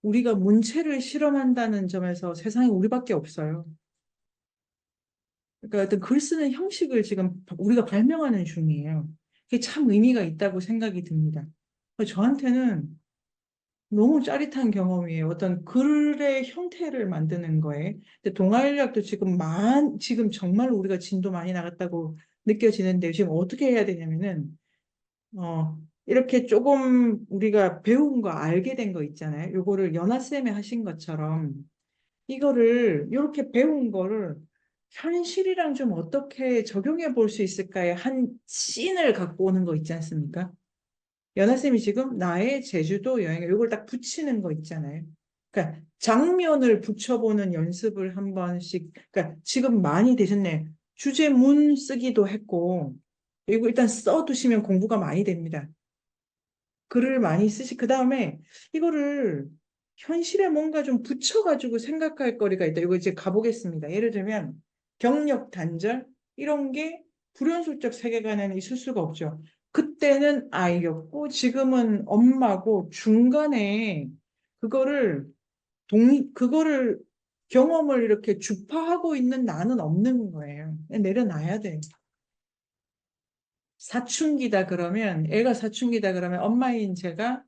우리가 문체를 실험한다는 점에서 세상에 우리밖에 없어요. 그러니까 어떤 글 쓰는 형식을 지금 우리가 발명하는 중이에요. 그게 참 의미가 있다고 생각이 듭니다. 저한테는 너무 짜릿한 경험이에요. 어떤 글의 형태를 만드는 거에. 근데 동아일학도 지금 정말 우리가 진도 많이 나갔다고 느껴지는데 지금 어떻게 해야 되냐면은, 어, 이렇게 조금 우리가 배운 거 알게 된 거 있잖아요. 요거를 연하쌤이 하신 것처럼 이거를 이렇게 배운 거를 현실이랑 좀 어떻게 적용해 볼 수 있을까의 한 씬을 갖고 오는 거 있지 않습니까? 연하쌤이 지금 나의 제주도 여행에 이걸 딱 붙이는 거 있잖아요. 그러니까 장면을 붙여보는 연습을 한 번씩, 그러니까 지금 많이 되셨네. 주제문 쓰기도 했고, 이거 일단 써두시면 공부가 많이 됩니다. 글을 많이 그 다음에 이거를 현실에 뭔가 좀 붙여가지고 생각할 거리가 있다. 이거 이제 가보겠습니다. 예를 들면, 경력 단절, 이런 게 불연술적 세계관에는 있을 수가 없죠. 그때는 아이였고, 지금은 엄마고, 중간에 그거를 그거를 경험을 이렇게 주파하고 있는 나는 없는 거예요. 내려놔야 돼. 사춘기다 그러면, 애가 사춘기다 그러면 엄마인 제가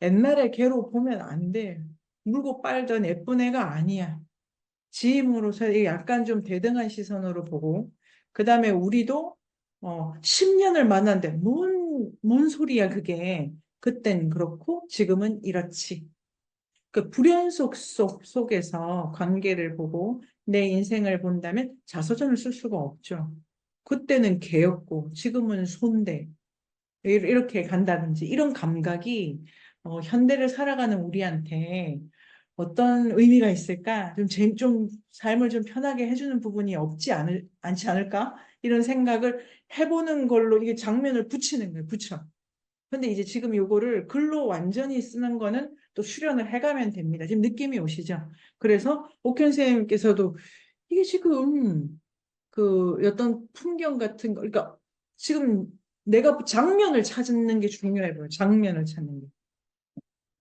옛날에 걔로 보면 안 돼. 물고 빨던 예쁜 애가 아니야. 지임으로서 약간 좀 대등한 시선으로 보고, 그 다음에 우리도 10년을 만났는데 뭔 소리야 그게. 그땐 그렇고 지금은 이렇지. 그 불연속 속에서 관계를 보고 내 인생을 본다면 자서전을 쓸 수가 없죠. 그때는 개였고 지금은 손대. 이렇게 간다든지 이런 감각이 현대를 살아가는 우리한테 어떤 의미가 있을까? 좀 삶을 좀 편하게 해주는 부분이 않지 않을까? 이런 생각을 해보는 걸로 이게 장면을 붙이는 거예요. 붙여. 근데 이제 지금 요거를 글로 완전히 쓰는 거는 또 수련을 해가면 됩니다. 지금 느낌이 오시죠? 그래서 옥현 선생님께서도 이게 지금 그 어떤 풍경 같은 거, 그러니까 지금 내가 장면을 찾는 게 중요해 보여요. 장면을 찾는 게.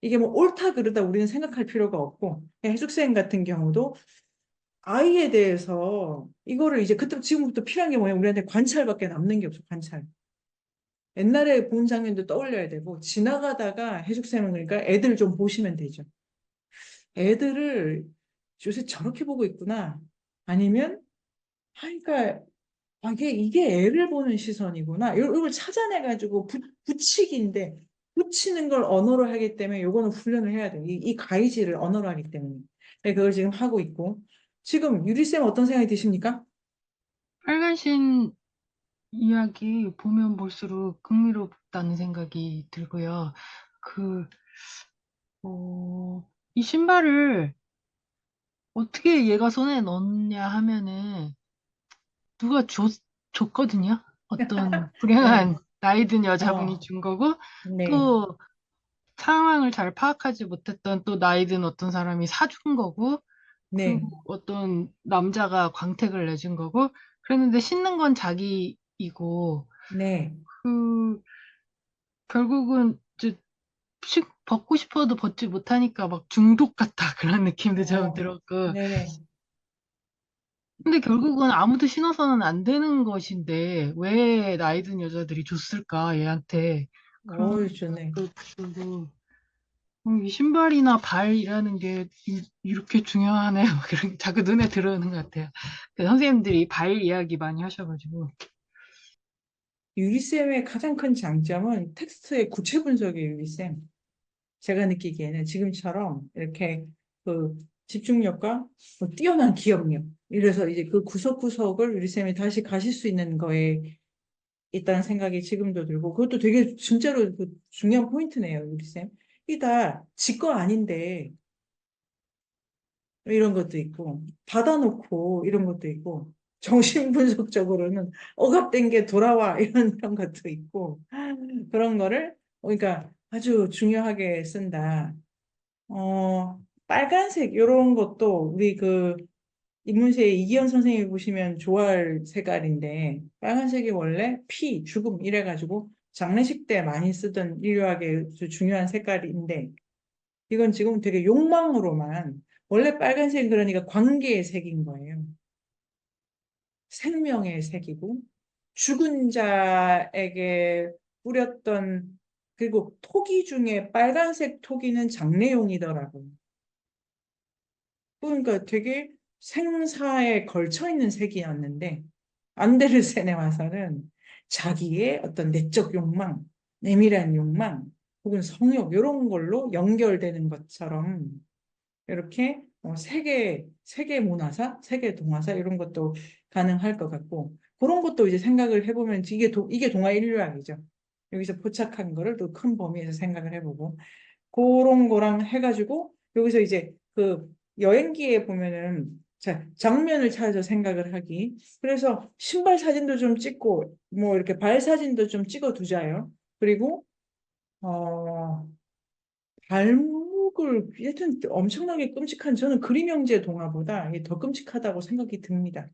이게 뭐 옳다 그르다 우리는 생각할 필요가 없고, 해숙생 같은 경우도 아이에 대해서 이거를 이제 그때 지금부터 필요한 게 뭐냐면 우리한테 관찰밖에 남는 게 없어, 관찰. 옛날에 본 장면도 떠올려야 되고, 지나가다가 해숙생은 그러니까 애들 좀 보시면 되죠. 애들을 요새 저렇게 보고 있구나. 아니면, 그러니까 이게 애를 보는 시선이구나. 이걸 찾아내가지고 붙이기인데, 붙이는 걸 언어로 하기 때문에 요거는 훈련을 해야 돼요. 이 가이지를 언어로 하기 때문에. 네, 그걸 지금 하고 있고. 지금 유리쌤 어떤 생각이 드십니까? 빨간신 이야기 보면 볼수록 흥미롭다는 생각이 들고요. 그, 이 신발을 어떻게 얘가 손에 넣냐 하면은 누가 줬거든요. 어떤 네, 불행한 나이 든 여자분이 어, 준 거고, 네, 또 상황을 잘 파악하지 못했던 또 나이 든 어떤 사람이 사준 거고, 네, 그리고 어떤 남자가 광택을 내준 거고, 그랬는데 신는 건 자기이고, 네, 그, 결국은 이제 벗고 싶어도 벗지 못하니까 막 중독 같다 그런 느낌도 좀 어, 들었고, 네네. 근데 결국은 아무도 신어서는 안 되는 것인데 왜 나이 든 여자들이 줬을까 얘한테 그런 좋네. 생각도 들고, 이 신발이나 발이라는 게 이렇게 중요하네 막 그런 자꾸 눈에 들어오는 것 같아요. 그 선생님들이 발 이야기 많이 하셔가지고. 유리쌤의 가장 큰 장점은 텍스트의 구체 분석이에요, 유리쌤. 제가 느끼기에는 지금처럼 이렇게 그 집중력과 뛰어난 기억력. 이래서 이제 그 구석구석을 유리쌤이 다시 가실 수 있는 거에 있다는 생각이 지금도 들고, 그것도 되게 진짜로 그 중요한 포인트네요, 유리쌤. 이게 다 지 거 아닌데, 이런 것도 있고, 받아놓고 이런 것도 있고, 정신분석적으로는 억압된 게 돌아와 이런 것도 있고, 그런 거를 그러니까 아주 중요하게 쓴다. 빨간색 이런 것도 우리 그 인문계의 이기현 선생님이 보시면 좋아할 색깔인데, 빨간색이 원래 피, 죽음 이래가지고 장례식 때 많이 쓰던 인류학의 아주 중요한 색깔인데, 이건 지금 되게 욕망으로만, 원래 빨간색은 그러니까 관계의 색인 거예요. 생명의 색이고, 죽은 자에게 뿌렸던, 그리고 토기 중에 빨간색 토기는 장례용이더라고요. 그러니까 되게 생사에 걸쳐 있는 색이었는데, 안데르센에 와서는 자기의 어떤 내적 욕망, 내밀한 욕망 혹은 성욕 이런 걸로 연결되는 것처럼 이렇게 세계 문화사, 세계 동화사 이런 것도 가능할 것 같고 그런 것도 이제 생각을 해보면 이게 동화 인류학이죠. 여기서 포착한 거를 또 큰 범위에서 생각을 해보고 그런 거랑 해가지고 여기서 이제 그 여행기에 보면은 자 장면을 찾아서 생각을 하기 그래서 신발 사진도 좀 찍고 뭐 이렇게 발 사진도 좀 찍어 두자요. 그리고 어 발목을 하여튼 엄청나게 끔찍한 저는 그림 형제 동화보다 이게 더 끔찍하다고 생각이 듭니다.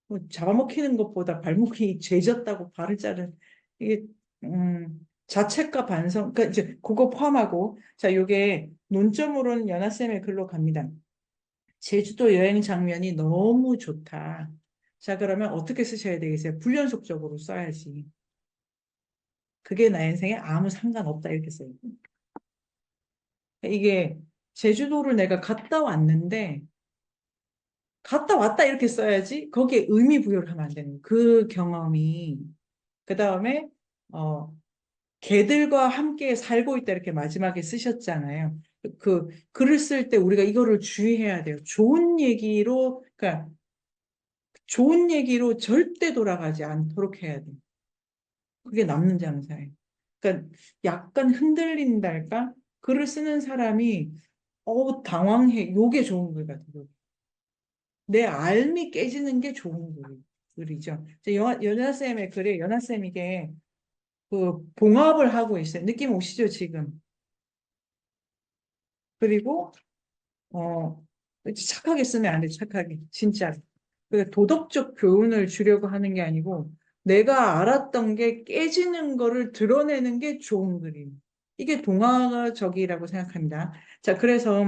뭐 잡아먹히는 것보다 발목이 죄졌다고 발을 자른 이게 자책과 반성 그러니까 이제 그거 포함하고 자 요게 논점으로는 연하쌤의 글로 갑니다. 제주도 여행 장면이 너무 좋다. 자 그러면 어떻게 쓰셔야 되겠어요? 불연속적으로 써야지. 그게 나 인생에 아무 상관없다 이렇게 써요. 이게 제주도를 내가 갔다 왔는데 갔다 왔다 이렇게 써야지 거기에 의미 부여를 하면 안 되는 거예요. 그 경험이 그 다음에 개들과 함께 살고 있다 이렇게 마지막에 쓰셨잖아요. 그 글을 쓸 때 우리가 이거를 주의해야 돼요. 그러니까 좋은 얘기로 절대 돌아가지 않도록 해야 돼요. 그게 남는 장사예요. 그러니까 약간 흔들린달까? 글을 쓰는 사람이 당황해. 요게 좋은 글 같아요. 내 알미 깨지는 게 좋은 글이죠. 연하쌤의 글에 연하쌤 이게 그 봉합을 하고 있어요. 느낌 오시죠, 지금? 그리고 어 착하게 쓰면 안 돼, 착하게. 진짜. 그 도덕적 교훈을 주려고 하는 게 아니고 내가 알았던 게 깨지는 거를 드러내는 게 좋은 그림. 이게 동화적이라고 생각합니다. 자, 그래서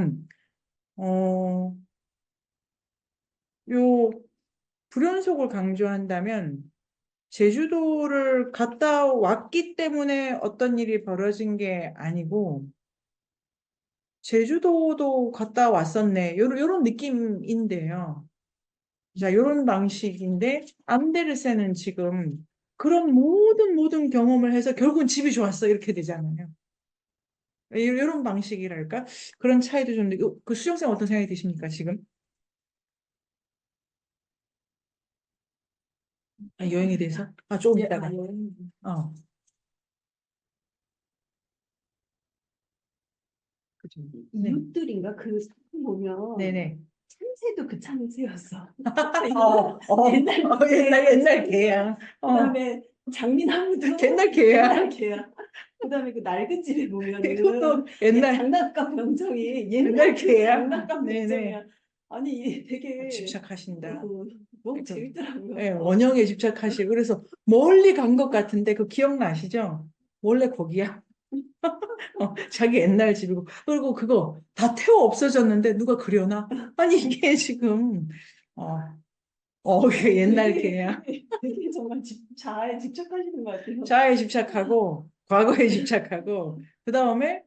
어, 요 불연속을 강조한다면 제주도를 갔다 왔기 때문에 어떤 일이 벌어진 게 아니고 제주도도 갔다 왔었네. 요런 느낌인데요. 자, 요런 방식인데 안데르센은 지금 그런 모든 경험을 해서 결국은 집이 좋았어. 이렇게 되잖아요. 요런 방식이랄까? 그런 차이도 좀, 그 수정쌤 어떤 생각이 드십니까, 지금? 아, 여행에 대해서? 아, 조금 이따가. 어, 그죠. 네. 이웃들인가 그 작품 보면 네네. 참새도 그 참새였어. 옛날 개야. 그다음에 장미나무도 옛날 개야. 옛날 개야. 그다음에 그 낡은 집에 보면은 그것도 옛날, 장난감 명정이 옛날 개야. 장난감 네네. 명정이야. 아니 되게 집착하신다. 너무 그러니까, 재밌더라고요. 예, 원형에 집착하시고 그래서 멀리 간 것 같은데 그 기억나시죠? 원래 거기야. 자기 옛날 집이고 그리고 그거 다 태워 없어졌는데 누가 그려놔? 아니 이게 지금 어, 이게 옛날 개야. 되게 정말 자아에 집착하시는 것 같아요. 자아에 집착하고 과거에 집착하고 그 다음에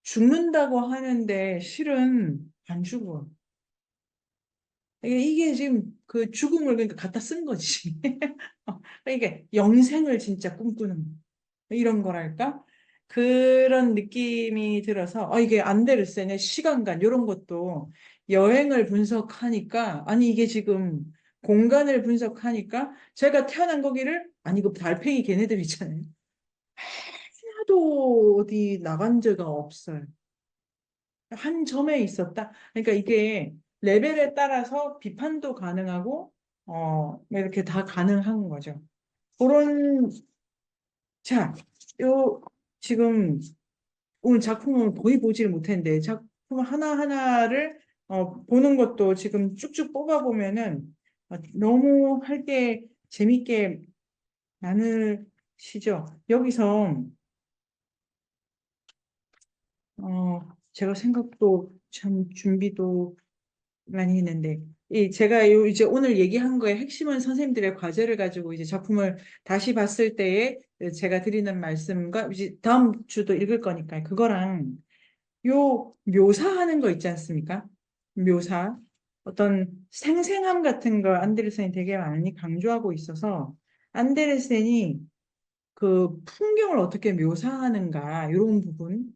죽는다고 하는데 실은 안 죽어. 이게 지금 그 죽음을 그러니까 갖다 쓴 거지. 그러니까 영생을 진짜 꿈꾸는 이런 거랄까? 그런 느낌이 들어서 이게 안데르센의 시간관 이런 것도 여행을 분석하니까 아니 이게 지금 공간을 분석하니까 제가 태어난 거기를 아니 그 달팽이 걔네들 있잖아요. 하나도 어디 나간 데가 없어요. 한 점에 있었다. 그러니까 이게 레벨에 따라서 비판도 가능하고 이렇게 다 가능한 거죠. 그런 자, 요 지금 오늘 작품은 거의 보지를 못했는데 작품 하나하나를 보는 것도 지금 쭉쭉 뽑아보면은 너무 할 게 재밌게 많으시죠. 여기서 제가 생각도 참 준비도 많이 했는데 제가 이제 오늘 얘기한 거의 핵심은 선생님들의 과제를 가지고 이제 작품을 다시 봤을 때에 제가 드리는 말씀과 이제 다음 주도 읽을 거니까 그거랑 요 묘사하는 거 있지 않습니까? 묘사 어떤 생생함 같은 걸 안데르센이 되게 많이 강조하고 있어서 안데르센이 그 풍경을 어떻게 묘사하는가 이런 부분.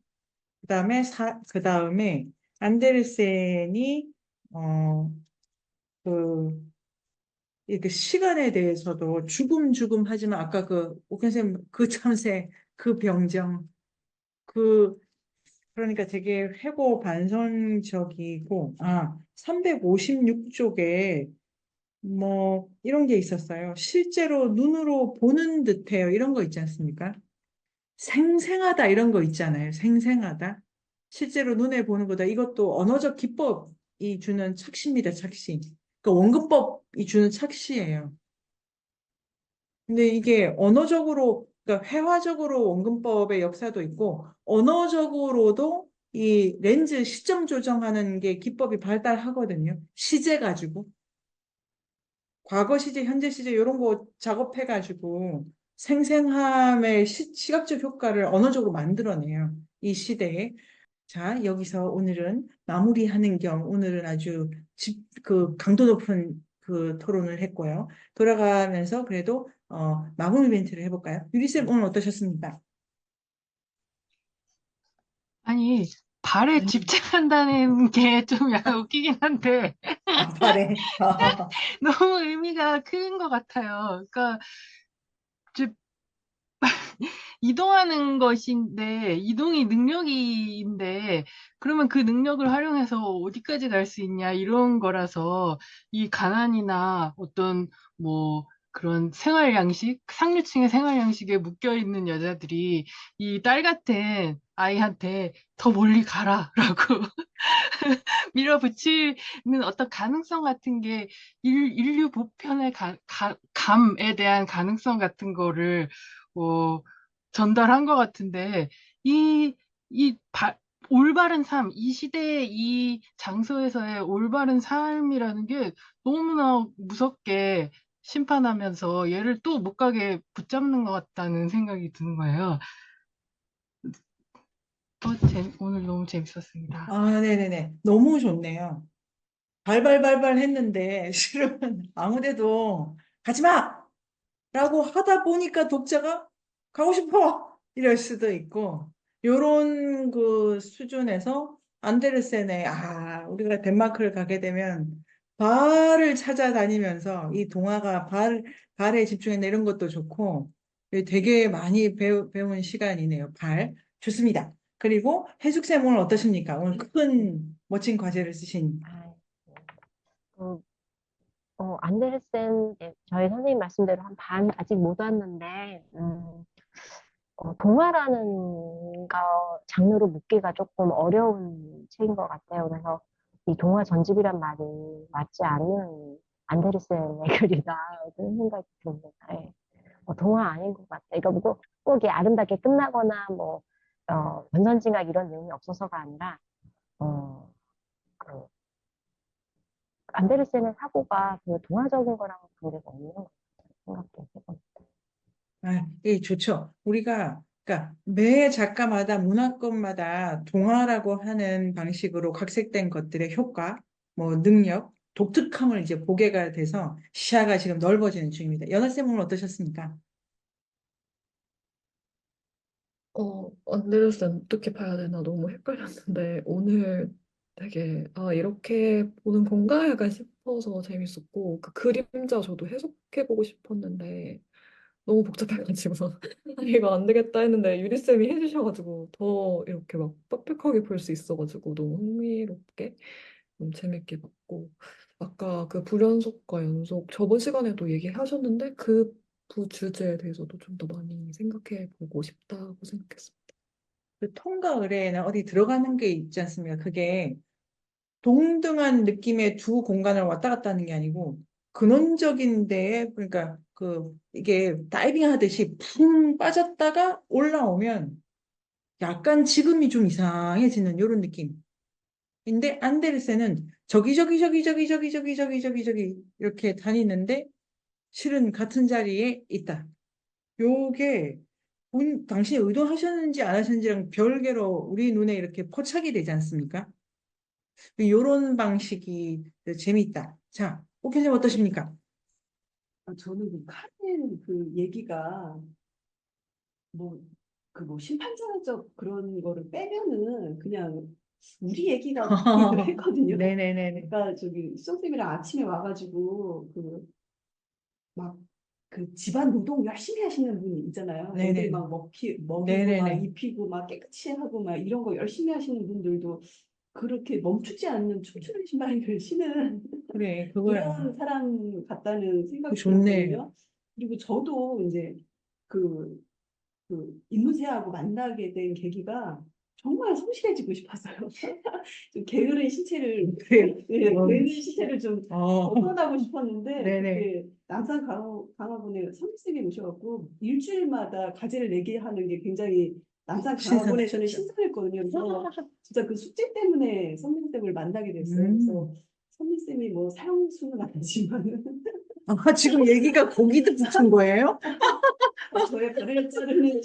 그다음에 안데르센이 어, 그 이렇게 시간에 대해서도 주금주금 하지만 아까 그 옥현 선생님 그 참새 그 병정 그 그러니까 되게 회고 반성적이고 356쪽에 뭐 이런 게 있었어요. 실제로 눈으로 보는 듯해요. 이런 거 있지 않습니까? 생생하다 이런 거 있잖아요. 생생하다. 실제로 눈에 보는 거다. 이것도 언어적 기법이 주는 착시입니다. 착시. 그러니까 원근법이 주는 착시예요. 근데 이게 언어적으로, 그러니까 회화적으로 원근법의 역사도 있고, 언어적으로도 이 렌즈 시점 조정하는 게 기법이 발달하거든요. 시제 가지고. 과거 시제, 현재 시제 이런 거 작업해가지고 생생함의 시각적 효과를 언어적으로 만들어내요. 이 시대에. 자, 여기서 오늘은 마무리하는 겸 오늘은 아주 강도 높은 그 토론을 했고요. 돌아가면서 그래도 마무리 멘트를 해볼까요? 유리쌤 오늘 어떠셨습니까? 아니, 발에 집착한다는 게 좀 약간 웃기긴 한데, 발에. 너무 의미가 큰 것 같아요. 그러니까, 즉, 이동하는 것인데, 이동이 능력인데, 그러면 그 능력을 활용해서 어디까지 갈 수 있냐, 이런 거라서, 이 가난이나 어떤, 뭐, 그런 생활 양식, 상류층의 생활 양식에 묶여 있는 여자들이 이 딸 같은 아이한테 더 멀리 가라라고 밀어붙이는 어떤 가능성 같은 게 인류 보편의 감에 대한 가능성 같은 거를 어, 전달한 것 같은데 이, 이 올바른 삶, 이 시대의 이 장소에서의 올바른 삶이라는 게 너무나 무섭게 심판하면서 얘를 또 못 가게 붙잡는 것 같다는 생각이 드는 거예요. 오늘 너무 재밌었습니다. 네네네. 너무 좋네요. 발발발발 했는데 실은 아무데도 가지 마! 라고 하다 보니까 독자가 가고 싶어! 이럴 수도 있고 요런 그 수준에서 안데르센의 우리가 덴마크를 가게 되면 발을 찾아다니면서 이 동화가 발에 집중했나 이런 것도 좋고 되게 많이 배운 시간이네요. 발. 좋습니다. 그리고 해숙쌤 오늘 어떠십니까? 오늘 큰 멋진 과제를 쓰신 아, 그, 안데르센, 저희 선생님 말씀대로 한 반 아직 못 왔는데, 동화라는 장르로 묶기가 조금 어려운 책인 것 같아요. 그래서 이 동화 전집이란 말이 맞지 않는 안데르센의 글이다. 그런 생각이 듭니다. 예. 동화 아닌 것 같아요. 이거 꼭 아름답게 끝나거나 권선징악 이런 내용이 없어서가 아니라, 어, 그, 안데르센의 사고가 그 동화적인 거랑 관계가 없는 것 같아요. 생각해요. 예, 좋죠. 그러니까 매 작가마다 문화권마다 동화라고 하는 방식으로 각색된 것들의 효과, 뭐 능력, 독특함을 이제 보게가 돼서 시야가 지금 넓어지는 중입니다. 연하쌤 오늘 어떠셨습니까? 안데르센 어떻게 봐야 되나 너무 헷갈렸는데 오늘 되게 이렇게 보는 건가 약간 싶어서 재밌었고 그 그림자 저도 해석해보고 싶었는데 너무 복잡해가지고 이거 안 되겠다 했는데 유리쌤이 해주셔가지고 더 이렇게 막 빽빽하게 볼 수 있어가지고 너무 흥미롭게 너무 재밌게 봤고 아까 그 불연속과 연속 저번 시간에도 얘기하셨는데 그 부주제에 대해서도 좀 더 많이 생각해 보고 싶다고 생각했습니다. 그 통과 의례에는 어디 들어가는 게 있지 않습니까? 그게 동등한 느낌의 두 공간을 왔다 갔다 하는 게 아니고 근원적인 데에 그러니까 이게 다이빙 하듯이 푹 빠졌다가 올라오면 약간 지금이 좀 이상해지는 이런 느낌인데 안데르센은 저기 이렇게 다니는데 실은 같은 자리에 있다. 요게 당신이 의도하셨는지 안 하셨는지랑 별개로 우리 눈에 이렇게 포착이 되지 않습니까? 요런 방식이 재미있다. 자, 옥현님 어떠십니까? 저는 그 카렌 그 얘기가 뭐, 그 뭐 심판자적 그런 거를 빼면은 그냥 우리 얘기가 기도 했거든요. 네네네네. 그러니까 저기 수정쌤이랑 아침에 와가지고 그 막 그 집안 노동 열심히 하시는 분이 있잖아요. 애들 네네. 막 먹이고 막 네네네. 입히고 막 깨끗이 하고 막 이런 거 열심히 하시는 분들도 그렇게 멈추지 않는 춤추는 신발을 신은 그래, 그거야. 그런 사람 같다는 그거 생각이 좋네. 들었거든요. 그리고 저도 이제 그, 그 이문세하고 만나게 된 계기가 정말 성실해지고 싶었어요. 좀 게으른 신체를 그래. 예, 게으른 신체를 좀 어, 벗어나고 싶었는데 네네. 그때 남산 강화군에 선생님이 오셔갖고 일주일마다 과제를 내게 하는 게 굉장히 남산 신선. 강화군에 저는 신선했거든요. 그래서 진짜 그 숙제 때문에 선생님을 만나게 됐어요. 그래서 선생님이 뭐 사형수는 아니지만은 아, 지금 얘기가 고기도 붙은 거예요? 저의 발을 자르는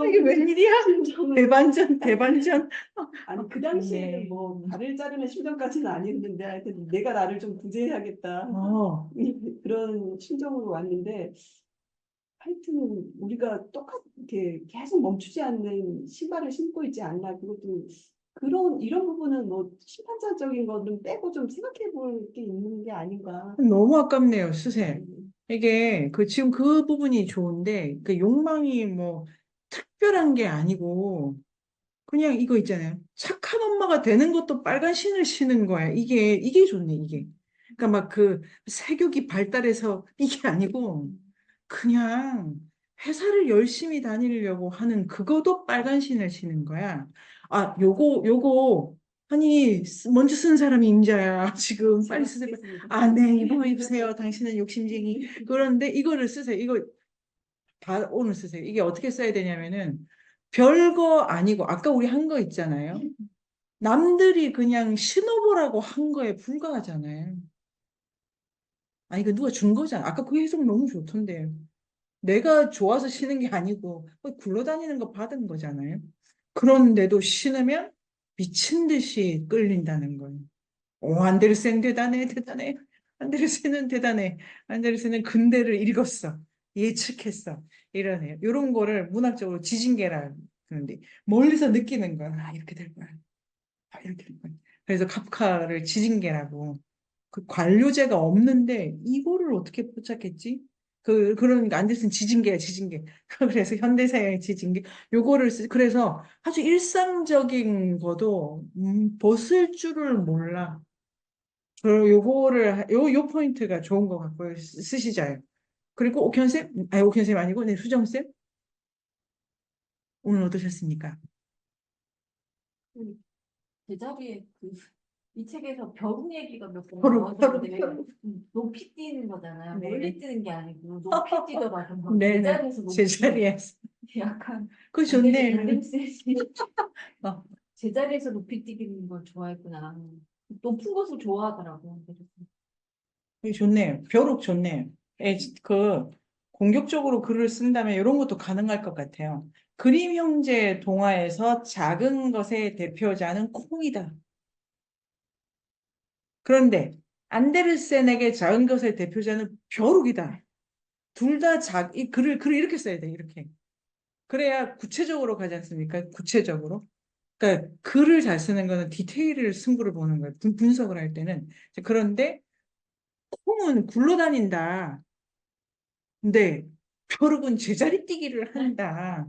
이게 웬일이야? 심정은 대반전, 대반전. 아니 그 당시에는 네. 뭐 발을 자르는 심정까지는 아니었는데 하여튼 내가 나를 좀 구제해야겠다 어, 그런 심정으로 왔는데 하여튼 우리가 똑같게 계속 멈추지 않는 신발을 신고 있지 않나 그것도 그런 이런 부분은 뭐 심판자적인 거는 빼고 좀 생각해 볼 게 있는 게 아닌가. 너무 아깝네요, 수세. 음, 이게 지금 그 부분이 좋은데 그 욕망이 뭐 특별한 게 아니고 그냥 이거 있잖아요. 착한 엄마가 되는 것도 빨간 신을 신는 거야. 이게 좋네, 이게. 그러니까 막 그 세교기 발달해서 이게 아니고 그냥 회사를 열심히 다니려고 하는 그거도 빨간 신을 신는 거야. 아, 요거 아니 먼저 쓴 사람이 임자야. 지금 제가 빨리 쓰세요. 쓰겠습니다. 아, 네, 이거 입으세요. 당신은 욕심쟁이. 그런데 이거를 쓰세요. 이거 다 오늘 쓰세요. 이게 어떻게 써야 되냐면은 별거 아니고 아까 우리 한 거 있잖아요. 남들이 그냥 신어보라고 한 거에 불과하잖아요. 아, 이거 누가 준 거잖아. 아까 그 해석 너무 좋던데요. 내가 좋아서 신은 게 아니고 굴러다니는 거 받은 거잖아요. 그런데도 신으면 미친 듯이 끌린다는 거예요. 오, 안데르센 대단해, 대단해. 안데르센은 대단해. 안데르센은 근대를 읽었어. 예측했어. 이러네요. 이런 거를 문학적으로 지진계라 그러는데 멀리서 느끼는 거야. 아, 이렇게 될 거야. 아, 이렇게 될 거야. 그래서 카프카를 지진계라고. 그 관료제가 없는데 이거를 어떻게 포착했지? 그러니까 안데르센 지진계야, 지진계. 그래서 현대사의 지진계. 그래서 아주 일상적인 거도 벗을 줄을 몰라. 요 포인트가 좋은 것 같고요. 쓰시자요. 그리고 옥현쌤 아니고, 네, 수정쌤, 오늘 어떠셨습니까? 제자리에 이 책에서 벼룩 얘기가 몇 번 벼룩, 나왔는데 벼룩. 높이 뛰는 거잖아요. 네. 멀리 뛰는 게 아니고 높이 뛰더라고요. 네네. 제자리에서 높이 제자리에서. 약간 그거 좋네. 안데르센이 어, 제자리에서 높이 뛰는 걸 좋아했구나. 높은 것을 좋아하더라고요. 이거 좋네요. 벼룩 좋네요. 공격적으로 글을 쓴다면 이런 것도 가능할 것 같아요. 그림 형제 동화에서 작은 것의 대표자는 콩이다. 그런데 안데르센에게 작은 것의 대표자는 벼룩이다. 둘 다 이 글을 이렇게 써야 돼, 이렇게. 그래야 구체적으로 가지 않습니까? 구체적으로. 그러니까 글을 잘 쓰는 거는 디테일을 승부를 보는 거예요. 분석을 할 때는. 그런데 콩은 굴러다닌다. 근데 벼룩은 제자리 뛰기를 한다.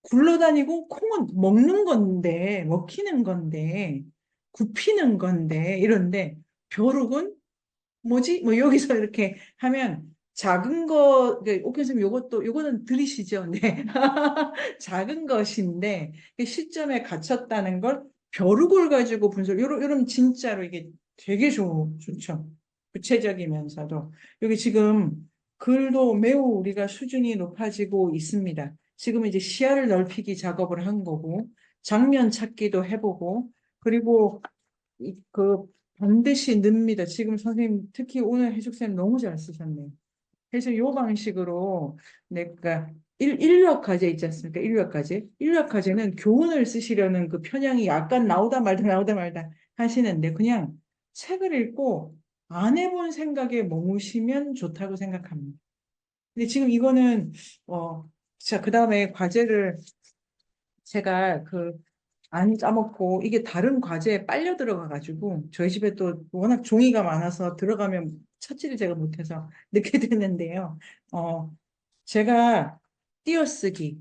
굴러다니고 콩은 먹는 건데, 먹히는 건데, 굽히는 건데, 이런데 벼룩은 뭐지? 뭐 여기서 이렇게 하면 작은 거, 옥현 선생님 요거는 들으시죠? 네. 작은 것인데 그 시점에 갇혔다는 걸 벼룩을 가지고 요런 진짜로 이게 되게 좋죠. 구체적이면서도. 여기 지금 글도 매우 우리가 수준이 높아지고 있습니다. 지금 이제 시야를 넓히기 작업을 한 거고, 장면 찾기도 해보고, 그리고 그 반드시 늡니다. 지금 선생님 특히 오늘 해죽쌤 너무 잘 쓰셨네요. 그래서 요 방식으로 내가 인류학 과제 있지 않습니까? 인류학 과제. 인류학 과제는 교훈을 쓰시려는 그 편향이 약간 나오다 말다 하시는데 그냥 책을 읽고 안 해본 생각에 머무시면 좋다고 생각합니다. 근데 지금 이거는 어 자, 그다음에 과제를 제가 안 짜먹고 이게 다른 과제에 빨려 들어가가지고 저희 집에 또 워낙 종이가 많아서 들어가면 찾지를 제가 못해서 늦게 됐는데요. 제가 띄어쓰기,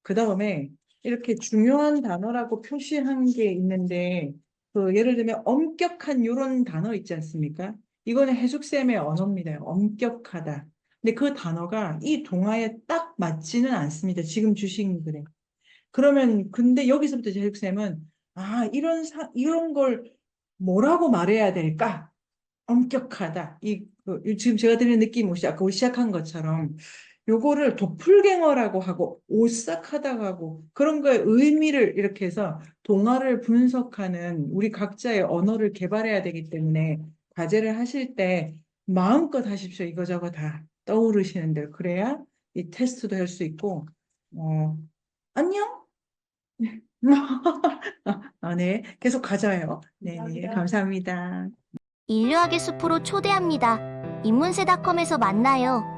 그다음에 이렇게 중요한 단어라고 표시한 게 있는데 예를 들면 엄격한 이런 단어 있지 않습니까? 이거는 해숙쌤의 언어입니다. 엄격하다. 근데 그 단어가 이 동화에 딱 맞지는 않습니다. 지금 주신 글에. 그러면 근데 여기서부터 제육쌤은 이런 걸 뭐라고 말해야 될까? 엄격하다. 지금 제가 드리는 느낌이 혹시 아까 우리 시작한 것처럼 요거를 도플갱어라고 하고 오싹하다고 하고 그런 거에 의미를 이렇게 해서 동화를 분석하는 우리 각자의 언어를 개발해야 되기 때문에 과제를 하실 때 마음껏 하십시오. 이거저거 다 떠오르시는 대로. 그래야 이 테스트도 할 수 있고 안녕? 네. 계속 가져요. 네, 네. 감사합니다. 인류학의 숲으로 초대합니다. 인문세닷컴에서 만나요.